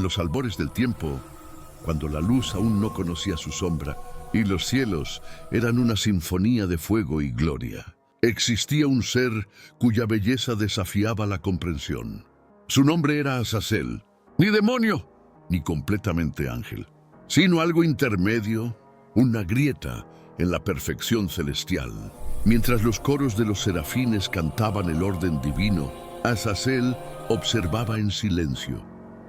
los albores del tiempo, cuando la luz aún no conocía su sombra y los cielos eran una sinfonía de fuego y gloria, existía un ser cuya belleza desafiaba la comprensión. Su nombre era Azazel, ni demonio, ni completamente ángel, sino algo intermedio, una grieta en la perfección celestial. Mientras los coros de los serafines cantaban el orden divino, Azazel observaba en silencio,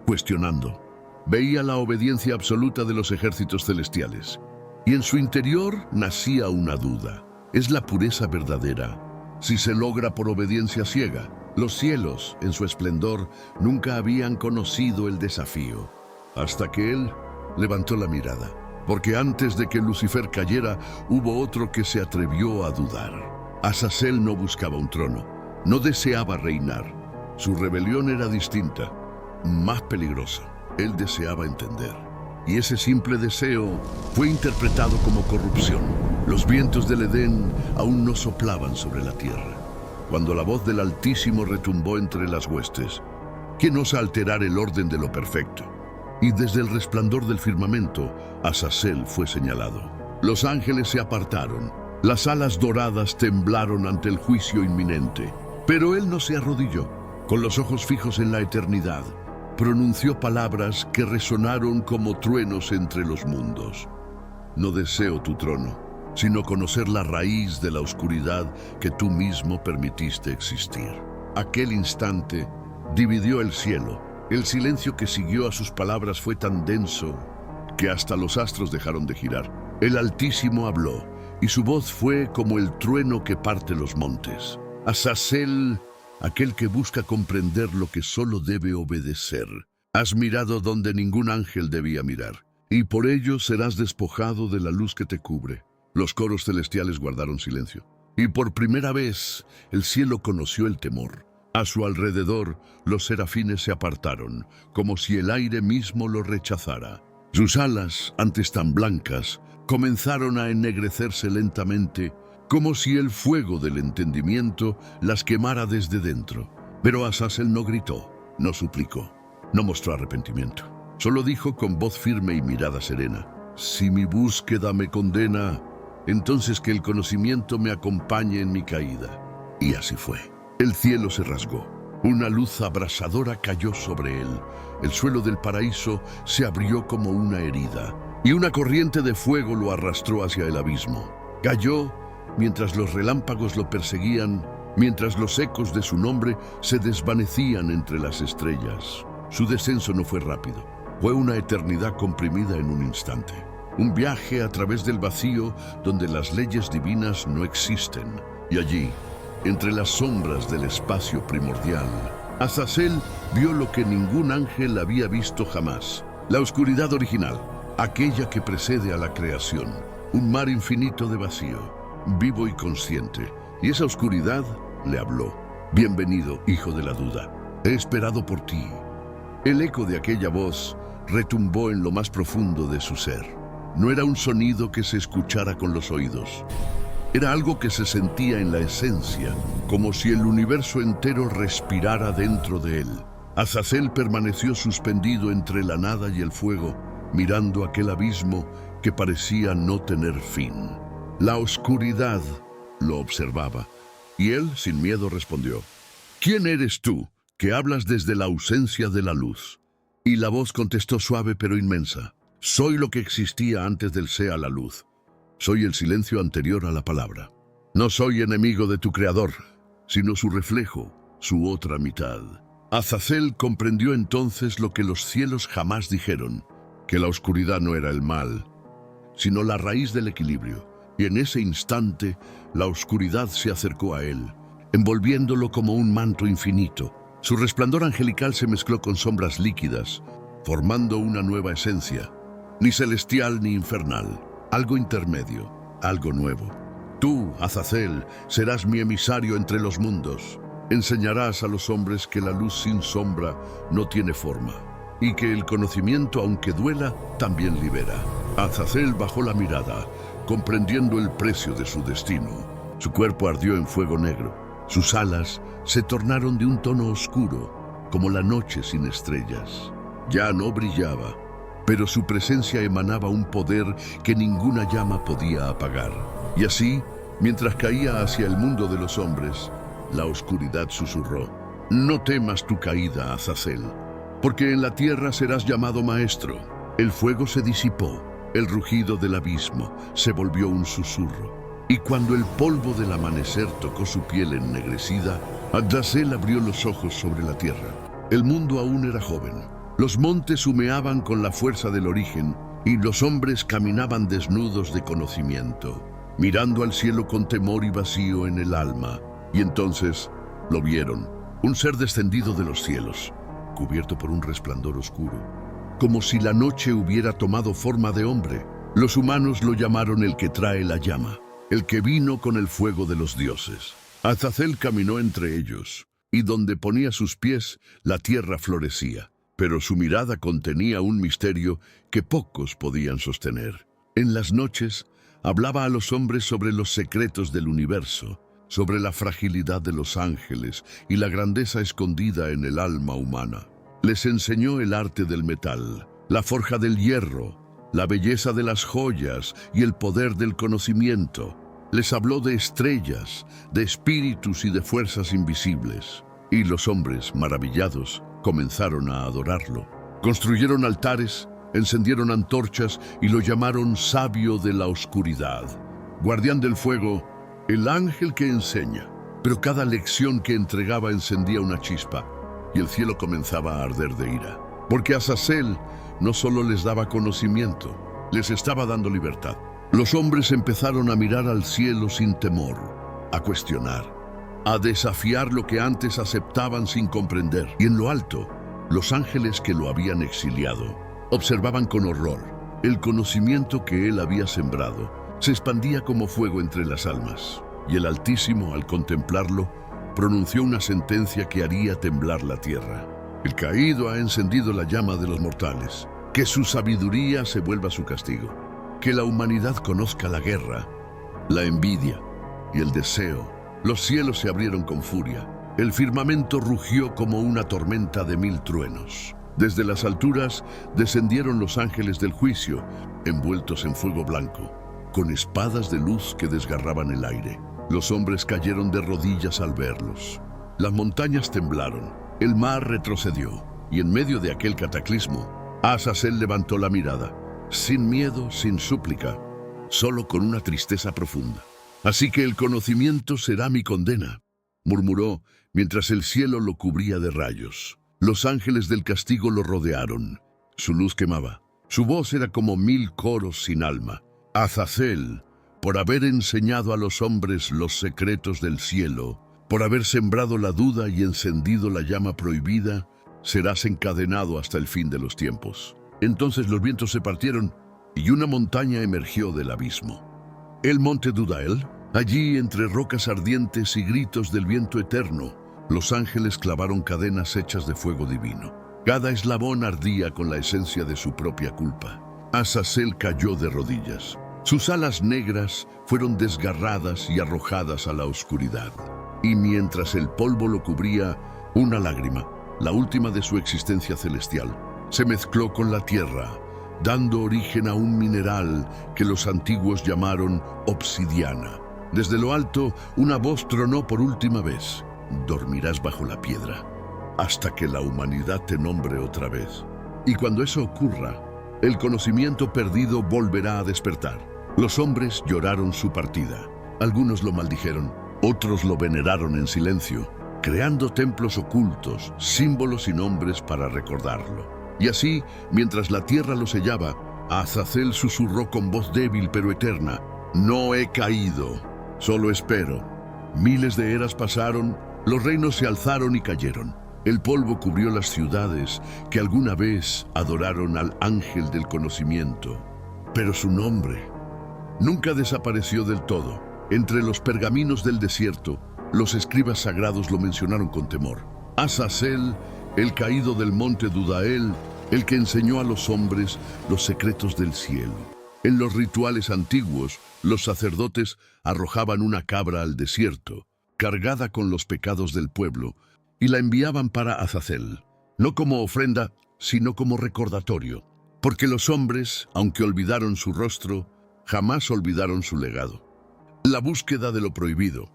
cuestionando. Veía la obediencia absoluta de los ejércitos celestiales, y en su interior nacía una duda. ¿Es la pureza verdadera si se logra por obediencia ciega? Los cielos, en su esplendor, nunca habían conocido el desafío, hasta que él levantó la mirada, porque antes de que Lucifer cayera, hubo otro que se atrevió a dudar. Azazel no buscaba un trono, no deseaba reinar. Su rebelión era distinta, más peligrosa. Él deseaba entender, y ese simple deseo fue interpretado como corrupción. Los vientos del Edén aún no soplaban sobre la tierra, cuando la voz del Altísimo retumbó entre las huestes. ¿Quién osa alterar el orden de lo perfecto? Y desde el resplandor del firmamento, Azazel fue señalado. Los ángeles se apartaron, las alas doradas temblaron ante el juicio inminente. Pero él no se arrodilló. Con los ojos fijos en la eternidad, pronunció palabras que resonaron como truenos entre los mundos. No deseo tu trono, sino conocer la raíz de la oscuridad que tú mismo permitiste existir. Aquel instante dividió el cielo. El silencio que siguió a sus palabras fue tan denso que hasta los astros dejaron de girar. El Altísimo habló, y su voz fue como el trueno que parte los montes. Azazel, aquel que busca comprender lo que solo debe obedecer. Has mirado donde ningún ángel debía mirar, y por ello serás despojado de la luz que te cubre. Los coros celestiales guardaron silencio, y por primera vez el cielo conoció el temor. A su alrededor, los serafines se apartaron, como si el aire mismo lo rechazara. Sus alas, antes tan blancas, comenzaron a ennegrecerse lentamente, como si el fuego del entendimiento las quemara desde dentro. Pero Azazel no gritó, no suplicó, no mostró arrepentimiento. Solo dijo con voz firme y mirada serena: si mi búsqueda me condena, entonces que el conocimiento me acompañe en mi caída. Y así fue. El cielo se rasgó. Una luz abrasadora cayó sobre él. El suelo del paraíso se abrió como una herida, y una corriente de fuego lo arrastró hacia el abismo. Cayó mientras los relámpagos lo perseguían, mientras los ecos de su nombre se desvanecían entre las estrellas. Su descenso no fue rápido, fue una eternidad comprimida en un instante. Un viaje a través del vacío donde las leyes divinas no existen. Y allí, entre las sombras del espacio primordial, Azazel vio lo que ningún ángel había visto jamás. La oscuridad original, aquella que precede a la creación. Un mar infinito de vacío, vivo y consciente. Y esa oscuridad le habló: bienvenido, hijo de la duda. He esperado por ti. El eco de aquella voz retumbó en lo más profundo de su ser. No era un sonido que se escuchara con los oídos. Era algo que se sentía en la esencia, como si el universo entero respirara dentro de él. Azazel permaneció suspendido entre la nada y el fuego, mirando aquel abismo que parecía no tener fin. La oscuridad lo observaba, y él, sin miedo, respondió: ¿quién eres tú, que hablas desde la ausencia de la luz? Y la voz contestó suave pero inmensa: soy lo que existía antes del sea la luz. Soy el silencio anterior a la palabra. No soy enemigo de tu creador, sino su reflejo, su otra mitad. Azazel comprendió entonces lo que los cielos jamás dijeron: que la oscuridad no era el mal, sino la raíz del equilibrio. Y en ese instante, la oscuridad se acercó a él, envolviéndolo como un manto infinito. Su resplandor angelical se mezcló con sombras líquidas, formando una nueva esencia, ni celestial ni infernal, algo intermedio, algo nuevo. Tú, Azazel, serás mi emisario entre los mundos. Enseñarás a los hombres que la luz sin sombra no tiene forma, y que el conocimiento, aunque duela, también libera. Azazel bajó la mirada, comprendiendo el precio de su destino. Su cuerpo ardió en fuego negro. Sus alas se tornaron de un tono oscuro, como la noche sin estrellas. Ya no brillaba, pero su presencia emanaba un poder que ninguna llama podía apagar. Y así, mientras caía hacia el mundo de los hombres, la oscuridad susurró: «No temas tu caída, Azazel, porque en la tierra serás llamado maestro». El fuego se disipó, el rugido del abismo se volvió un susurro. Y cuando el polvo del amanecer tocó su piel ennegrecida, Azazel abrió los ojos sobre la tierra. El mundo aún era joven. Los montes humeaban con la fuerza del origen y los hombres caminaban desnudos de conocimiento, mirando al cielo con temor y vacío en el alma. Y entonces lo vieron, un ser descendido de los cielos, cubierto por un resplandor oscuro, como si la noche hubiera tomado forma de hombre. Los humanos lo llamaron el que trae la llama, el que vino con el fuego de los dioses. Azazel caminó entre ellos, y donde ponía sus pies, la tierra florecía. Pero su mirada contenía un misterio que pocos podían sostener. En las noches, hablaba a los hombres sobre los secretos del universo, sobre la fragilidad de los ángeles y la grandeza escondida en el alma humana. Les enseñó el arte del metal, la forja del hierro, la belleza de las joyas y el poder del conocimiento. Les habló de estrellas, de espíritus y de fuerzas invisibles. Y los hombres, maravillados, comenzaron a adorarlo. Construyeron altares, encendieron antorchas y lo llamaron sabio de la oscuridad, guardián del fuego, el ángel que enseña. Pero cada lección que entregaba encendía una chispa, y el cielo comenzaba a arder de ira. Porque Azazel no solo les daba conocimiento, les estaba dando libertad. Los hombres empezaron a mirar al cielo sin temor, a cuestionar, a desafiar lo que antes aceptaban sin comprender. Y en lo alto, los ángeles que lo habían exiliado observaban con horror. El conocimiento que él había sembrado se expandía como fuego entre las almas. Y el Altísimo, al contemplarlo, pronunció una sentencia que haría temblar la tierra. El caído ha encendido la llama de los mortales. Que su sabiduría se vuelva su castigo. Que la humanidad conozca la guerra, la envidia y el deseo. Los cielos se abrieron con furia. El firmamento rugió como una tormenta de 1000 truenos. Desde las alturas descendieron los ángeles del juicio, envueltos en fuego blanco, con espadas de luz que desgarraban el aire. Los hombres cayeron de rodillas al verlos. Las montañas temblaron, el mar retrocedió, y en medio de aquel cataclismo, Azazel levantó la mirada, sin miedo, sin súplica, solo con una tristeza profunda. «Así que el conocimiento será mi condena», murmuró mientras el cielo lo cubría de rayos. Los ángeles del castigo lo rodearon. Su luz quemaba. Su voz era como 1000 coros sin alma. «Azazel, por haber enseñado a los hombres los secretos del cielo, por haber sembrado la duda y encendido la llama prohibida, serás encadenado hasta el fin de los tiempos». Entonces los vientos se partieron y una montaña emergió del abismo. El monte Dudael. Allí, entre rocas ardientes y gritos del viento eterno, los ángeles clavaron cadenas hechas de fuego divino. Cada eslabón ardía con la esencia de su propia culpa. Azazel cayó de rodillas. Sus alas negras fueron desgarradas y arrojadas a la oscuridad. Y mientras el polvo lo cubría, una lágrima, la última de su existencia celestial, se mezcló con la tierra, dando origen a un mineral que los antiguos llamaron obsidiana. Desde lo alto, una voz tronó por última vez: «Dormirás bajo la piedra hasta que la humanidad te nombre otra vez». Y cuando eso ocurra, el conocimiento perdido volverá a despertar. Los hombres lloraron su partida. Algunos lo maldijeron, otros lo veneraron en silencio, creando templos ocultos, símbolos y nombres para recordarlo. Y así, mientras la tierra lo sellaba, Azazel susurró con voz débil pero eterna: «No he caído, solo espero». Miles de eras pasaron, los reinos se alzaron y cayeron. El polvo cubrió las ciudades que alguna vez adoraron al ángel del conocimiento. Pero su nombre nunca desapareció del todo. Entre los pergaminos del desierto, los escribas sagrados lo mencionaron con temor. Azazel, el caído del monte Dudael, el que enseñó a los hombres los secretos del cielo. En los rituales antiguos, los sacerdotes arrojaban una cabra al desierto, cargada con los pecados del pueblo, y la enviaban para Azazel, no como ofrenda, sino como recordatorio. Porque los hombres, aunque olvidaron su rostro, jamás olvidaron su legado. La búsqueda de lo prohibido,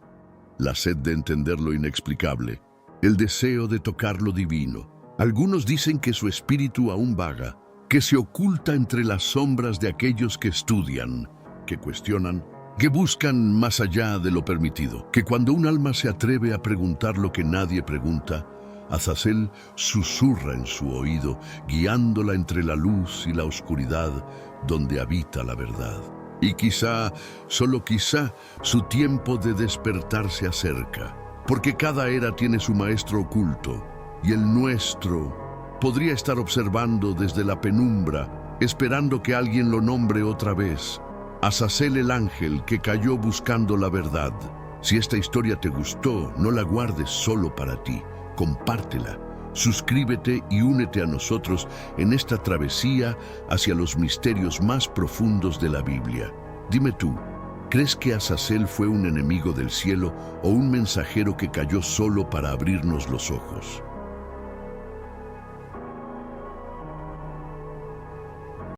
la sed de entender lo inexplicable, el deseo de tocar lo divino. Algunos dicen que su espíritu aún vaga, que se oculta entre las sombras de aquellos que estudian, que cuestionan, que buscan más allá de lo permitido, que cuando un alma se atreve a preguntar lo que nadie pregunta, Azazel susurra en su oído, guiándola entre la luz y la oscuridad donde habita la verdad. Y quizá, solo quizá, su tiempo de despertar se acerca, porque cada era tiene su maestro oculto, y el nuestro podría estar observando desde la penumbra, esperando que alguien lo nombre otra vez. Azazel, el ángel que cayó buscando la verdad. Si esta historia te gustó, no la guardes solo para ti. Compártela, suscríbete y únete a nosotros en esta travesía hacia los misterios más profundos de la Biblia. Dime tú, ¿crees que Azazel fue un enemigo del cielo o un mensajero que cayó solo para abrirnos los ojos?